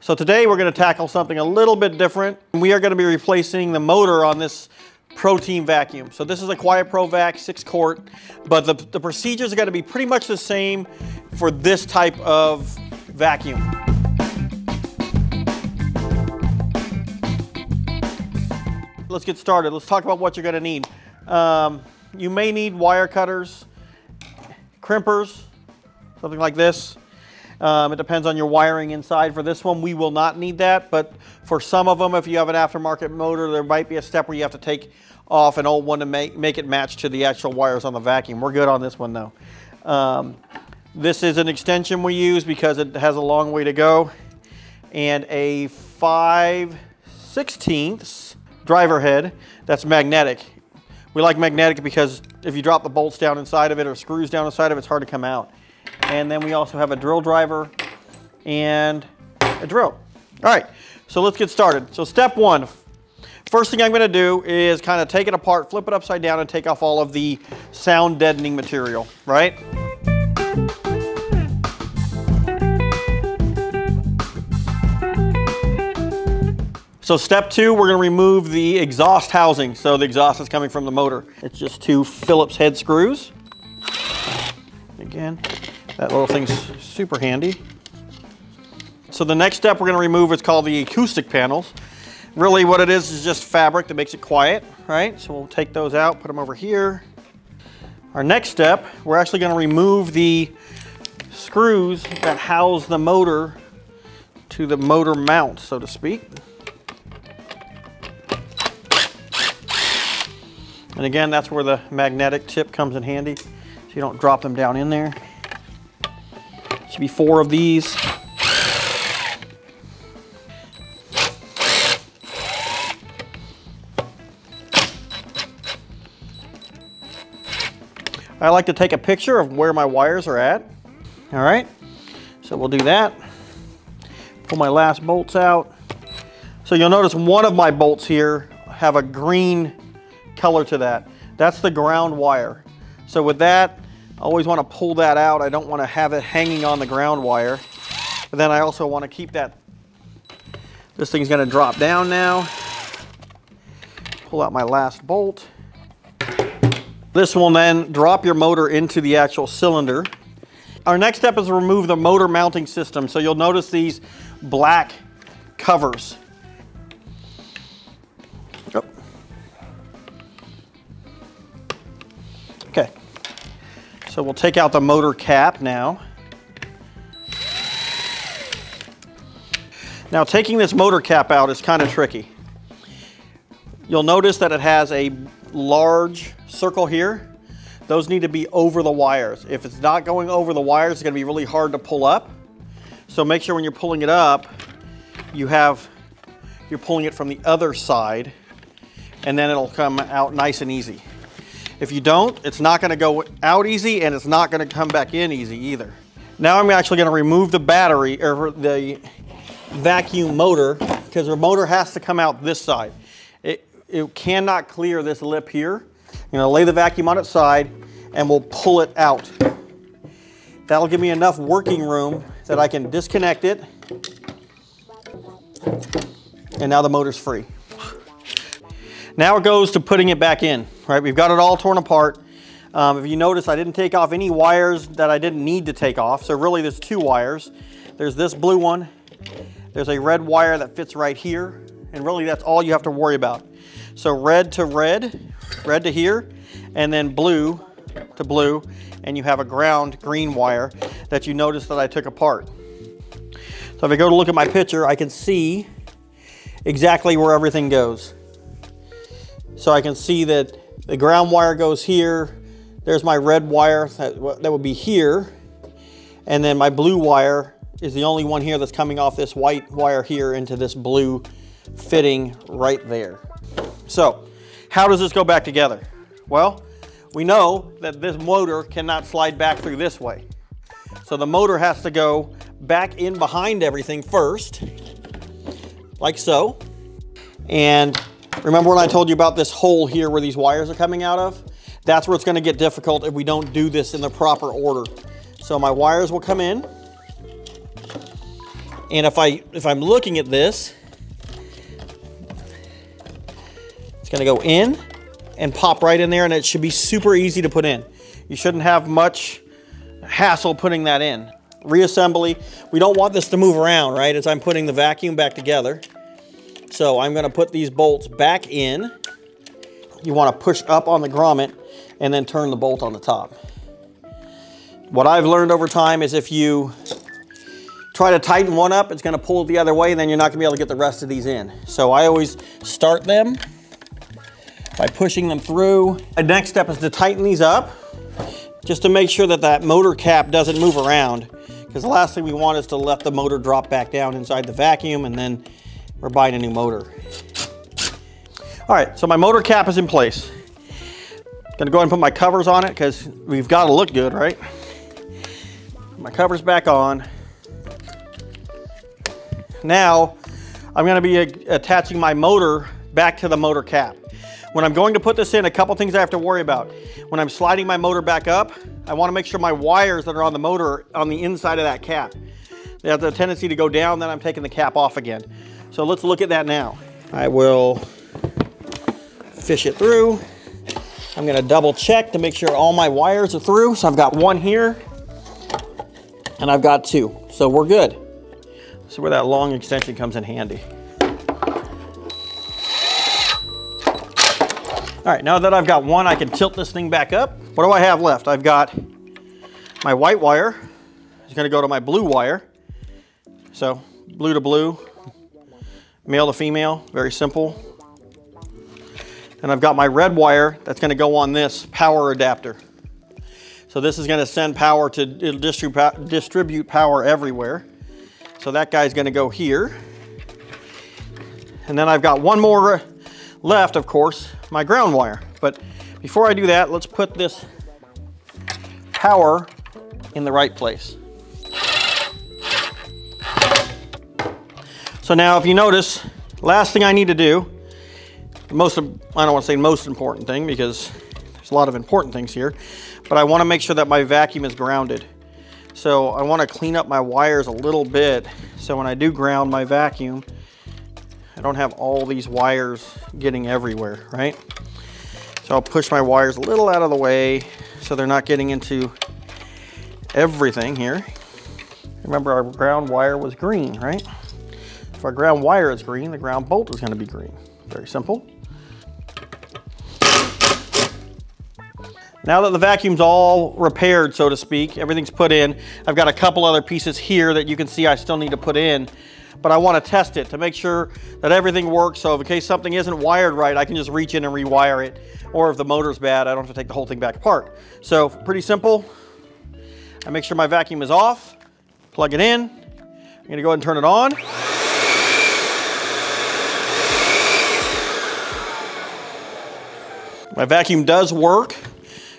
So today we're going to tackle something a little bit different. We are going to be replacing the motor on this ProTeam vacuum. So this is a Quiet Pro Vac 6-quart, but the procedures are going to be pretty much the same for this type of vacuum. Let's get started. Let's talk about what you're going to need. You may need wire cutters, crimpers, something like this. It depends on your wiring inside. For this one, we will not need that, but for some of them, if you have an aftermarket motor, there might be a step where you have to take off an old one to make it match to the actual wires on the vacuum. We're good on this one though. This is an extension we use because it has a long way to go, and a 5/16 driver head that's magnetic. We like magnetic because if you drop the bolts down inside of it or screws down inside of it, it's hard to come out. And then we also have a drill driver and a drill. All right, so let's get started. So step one, first thing I'm going to do is kind of take it apart, flip it upside down, and take off all of the sound deadening material, right? So step two, we're going to remove the exhaust housing. So the exhaust is coming from the motor. It's just two Phillips head screws. Again, that little thing's super handy. So the next step we're going to remove is called the acoustic panels. Really what it is just fabric that makes it quiet, right? So we'll take those out, put them over here. Our next step, we're actually going to remove the screws that house the motor to the motor mount, so to speak. And again, that's where the magnetic tip comes in handy, so you don't drop them down in there. Should be 4 of these. I like to take a picture of where my wires are at. All right, so we'll do that. Pull my last bolts out. So you'll notice one of my bolts here have a green color to that. That's the ground wire. So with that, I always want to pull that out. I don't want to have it hanging on the ground wire. But then I also want to keep that. This thing's going to drop down now. Pull out my last bolt. This will then drop your motor into the actual cylinder. Our next step is to remove the motor mounting system. So you'll notice these black covers. Oh. Okay. So we'll take out the motor cap now. Now taking this motor cap out is kind of tricky. You'll notice that it has a large circle here. Those need to be over the wires. If it's not going over the wires, it's going to be really hard to pull up. So make sure when you're pulling it up, you're pulling it from the other side, and then it'll come out nice and easy. If you don't, it's not going to go out easy, and it's not going to come back in easy either. Now I'm actually going to remove the battery, or the vacuum motor, because the motor has to come out this side. It cannot clear this lip here. You know, lay the vacuum on its side, and we'll pull it out. That'll give me enough working room that I can disconnect it, and now the motor's free. Now it goes to putting it back in, right? We've got it all torn apart. If you notice, I didn't take off any wires that I didn't need to take off. So really there's 2 wires. There's this blue one. There's a red wire that fits right here. And really that's all you have to worry about. So red to here, and then blue to blue. And you have a ground green wire that you notice that I took apart. So if I go to look at my picture, I can see exactly where everything goes. So I can see that the ground wire goes here. There's my red wire that would be here. And then my blue wire is the only one here that's coming off this white wire here into this blue fitting right there. So how does this go back together? Well, we know that this motor cannot slide back through this way. So the motor has to go back in behind everything first, like so. And remember when I told you about this hole here where these wires are coming out of? That's where it's going to get difficult if we don't do this in the proper order. So my wires will come in, And if I'm looking at this, it's gonna go in and pop right in there, and it should be super easy to put in. You shouldn't have much hassle putting that in. Reassembly, we don't want this to move around, right, as I'm putting the vacuum back together. So I'm gonna put these bolts back in. You wanna push up on the grommet and then turn the bolt on the top. What I've learned over time is if you try to tighten one up, it's gonna pull the other way, and then you're not gonna be able to get the rest of these in. So I always start them by pushing them through. The next step is to tighten these up, just to make sure that that motor cap doesn't move around, because the last thing we want is to let the motor drop back down inside the vacuum, and then we're buying a new motor. All right, so my motor cap is in place. Gonna go ahead and put my covers on it, because we've got to look good, right? My cover's back on. Now, I'm gonna be attaching my motor back to the motor cap. When I'm going to put this in, a couple things I have to worry about. When I'm sliding my motor back up, I wanna make sure my wires that are on the motor are on the inside of that cap. They have the tendency to go down, then I'm taking the cap off again. So let's look at that now. I will fish it through. I'm gonna double check to make sure all my wires are through. So I've got one here, and I've got two. So we're good. So where that long extension comes in handy. All right, now that I've got one, I can tilt this thing back up. What do I have left? I've got my white wire. It's gonna go to my blue wire. So blue to blue, male to female, very simple. And I've got my red wire that's gonna go on this power adapter. So this is gonna send power to distribute power everywhere. So that guy's gonna go here. And then I've got one more left, of course, my ground wire. But before I do that, let's put this power in the right place. So now if you notice, last thing I need to do, I don't want to say most important thing, because there's a lot of important things here, but I want to make sure that my vacuum is grounded. So I want to clean up my wires a little bit, so when I do ground my vacuum, I don't have all these wires getting everywhere, right? So I'll push my wires a little out of the way so they're not getting into everything here. Remember, our ground wire was green, right? If our ground wire is green, the ground bolt is going to be green. Very simple. Now that the vacuum's all repaired, so to speak, everything's put in, I've got a couple other pieces here that you can see I still need to put in, but I want to test it to make sure that everything works. So in case something isn't wired right, I can just reach in and rewire it. Or if the motor's bad, I don't have to take the whole thing back apart. So pretty simple. I make sure my vacuum is off, plug it in. I'm gonna go ahead and turn it on. My vacuum does work,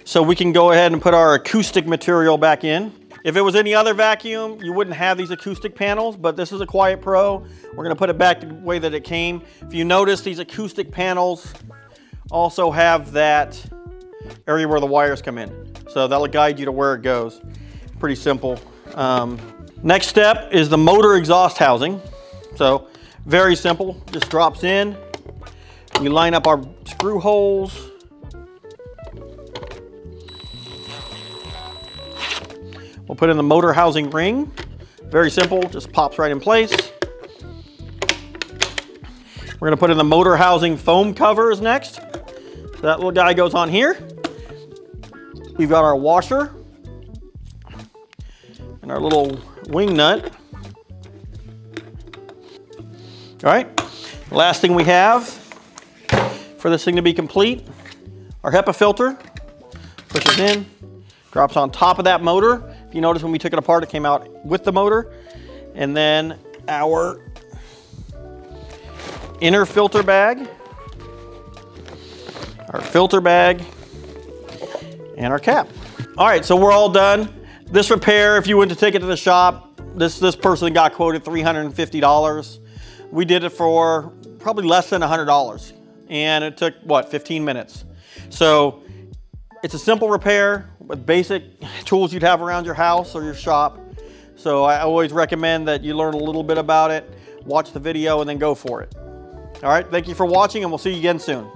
so we can go ahead and put our acoustic material back in. If it was any other vacuum, you wouldn't have these acoustic panels, but this is a Quiet Pro. We're gonna put it back the way that it came. If you notice, these acoustic panels also have that area where the wires come in. So that'll guide you to where it goes. Pretty simple. Next step is the motor exhaust housing. So very simple, just drops in. We line up our screw holes. We'll put in the motor housing ring. Very simple, just pops right in place. We're gonna put in the motor housing foam covers next. So that little guy goes on here. We've got our washer and our little wing nut. All right, last thing we have for this thing to be complete, our HEPA filter. Pushes in, drops on top of that motor. If you notice when we took it apart, it came out with the motor. And then our inner filter bag, our filter bag, and our cap. All right, so we're all done. This repair, if you went to take it to the shop, this person got quoted $350. We did it for probably less than $100. And it took, what, 15 minutes. So it's a simple repair with basic tools you'd have around your house or your shop. So I always recommend that you learn a little bit about it, watch the video, and then go for it. All right, thank you for watching, and we'll see you again soon.